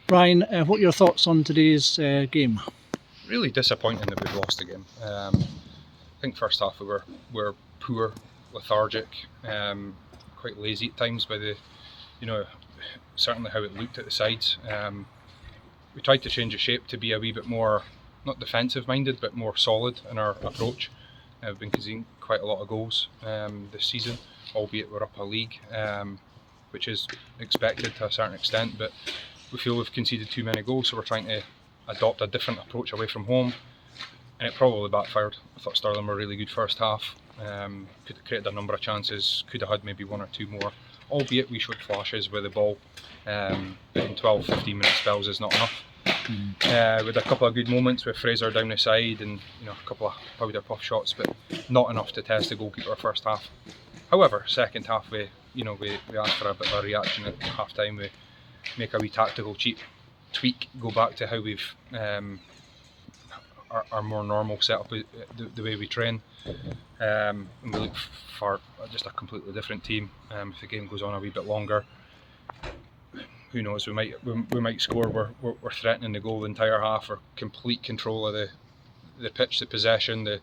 Ryan, what are your thoughts on today's game? Really disappointing that we've lost the game. I think first half we were poor, lethargic, quite lazy at times by the, certainly how it looked at the sides. We tried to change the shape to be a wee bit more, not defensive minded, but more solid in our approach. We've been conceding quite a lot of goals this season, albeit we're up a league, which is expected to a certain extent, but we feel we've conceded too many goals, so we're trying to adopt a different approach away from home, and it probably backfired. I thought Stirling were really good first half, could have created a number of chances, could have had maybe one or two more, albeit we showed flashes with the ball, but in 12-15 minute spells is not enough. With a couple of good moments with Fraser down the side and a couple of powder puff shots, but not enough to test the goalkeeper first half. However, second half we asked for a bit of a reaction at half time. We make a wee tactical tweak, go back to how we've our more normal setup, the way we train, and we look for just a completely different team. If the game goes on a wee bit longer, who knows? We might score. We're threatening the goal the entire half. We're complete control of the pitch, the possession, the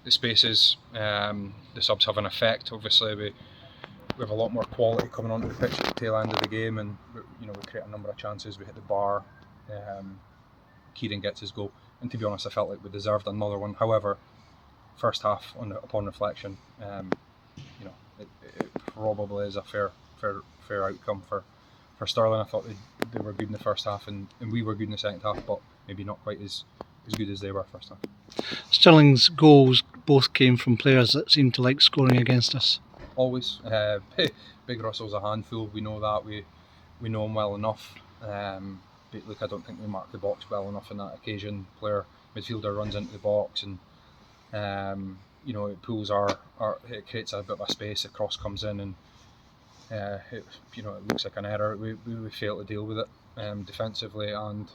spaces. The subs have an effect. Obviously, we have a lot more quality coming onto the pitch at the tail end of the game, and we create a number of chances. We hit the bar. Kieran gets his goal, and to be honest, I felt like we deserved another one. However, first half, upon reflection, it probably is a fair outcome for Stirling. I thought they were good in the first half, and we were good in the second half, but maybe not quite as good as they were first half. Stirling's goals both came from players that seemed to like scoring against us. Always. Big Russell's a handful. We know that. We know him well enough. But look, I don't think we marked the box well enough on that occasion. Midfielder runs into the box, and it pulls it creates a bit of a space. The cross comes in, and it looks like an error. We fail to deal with it defensively, and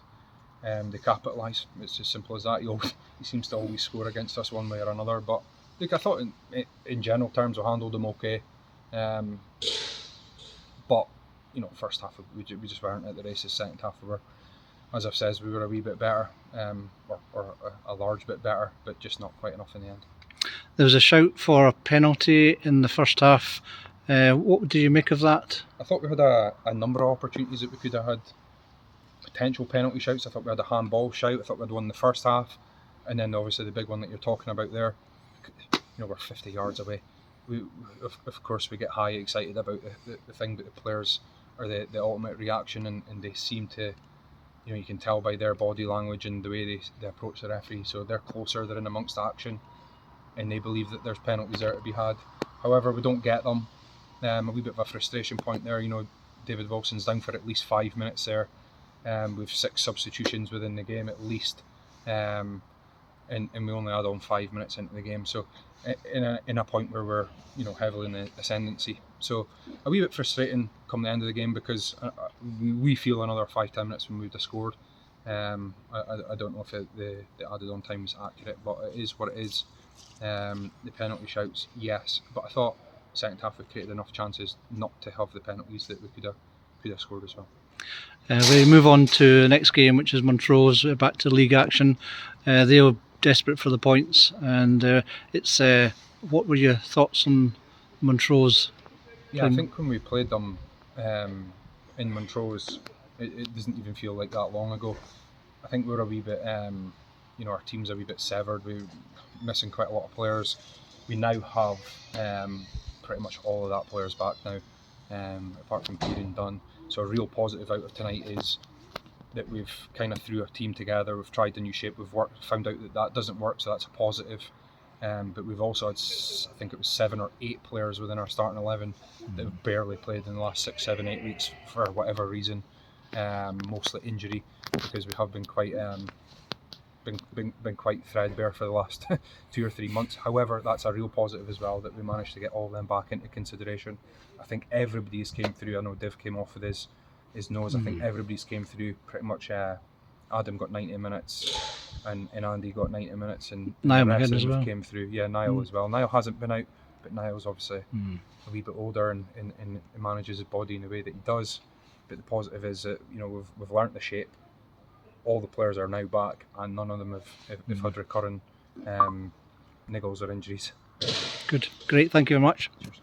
they capitalise. It's as simple as that. He seems to always score against us one way or another. But look, I thought in general terms we handled them okay. But first half we just weren't at the races. Second half we were, as I've said, we were a wee bit better, or a large bit better, but just not quite enough in the end. There was a shout for a penalty in the first half. What did you make of that? I thought we had a number of opportunities that we could have had potential penalty shouts. I thought we had a handball shout. I thought we had one in the first half, and then obviously the big one that you're talking about there. We're 50 yards away. Of course we get high excited about the thing, but the players are the ultimate reaction, and they seem to, you can tell by their body language and the way they approach the referee. So they're closer, they're in amongst the action, and they believe that there's penalties there to be had. However, we don't get them. A wee bit of a frustration point there. David Wilson's down for at least 5 minutes there. We've 6 substitutions within the game at least, and we only add on 5 minutes into the game. So in a point where we're heavily in the ascendancy. So a wee bit frustrating come the end of the game, because we feel another 5-10 minutes when we would have scored. I don't know if the added on time is accurate, but it is what it is. The penalty shouts, yes, but I thought second half we created enough chances not to have the penalties that we could have scored as well. We move on to the next game, which is Montrose, back to league action. They were desperate for the points, and it's what were your thoughts on Montrose? Yeah, I think when we played them in Montrose, it doesn't even feel like that long ago. I think we're a wee bit, our team's a wee bit severed. We're missing quite a lot of players. We now have pretty much all of that players back now, apart from Kieran Dunn. So a real positive out of tonight is that we've kind of threw a team together. We've tried a new shape. We've found out that doesn't work, so that's a positive. But we've also had, I think it was 7 or 8 players within our starting 11 that have barely played in the last 6, 7, 8 weeks for whatever reason, mostly injury, because we have been quite been quite threadbare for the last 2 or 3 months. However, that's a real positive as well, that we managed to get all of them back into consideration. I think everybody's came through. I know Div came off with his nose. I think everybody's came through pretty much. Adam got 90 minutes and Andy got 90 minutes, and Niall the rest as of them well came through. Yeah, Niall as well. Niall hasn't been out, but Niall's obviously a wee bit older and manages his body in the way that he does. But the positive is that we've learnt the shape. All the players are now back, and none of them have had recurring niggles or injuries. Good, great, thank you very much. Cheers.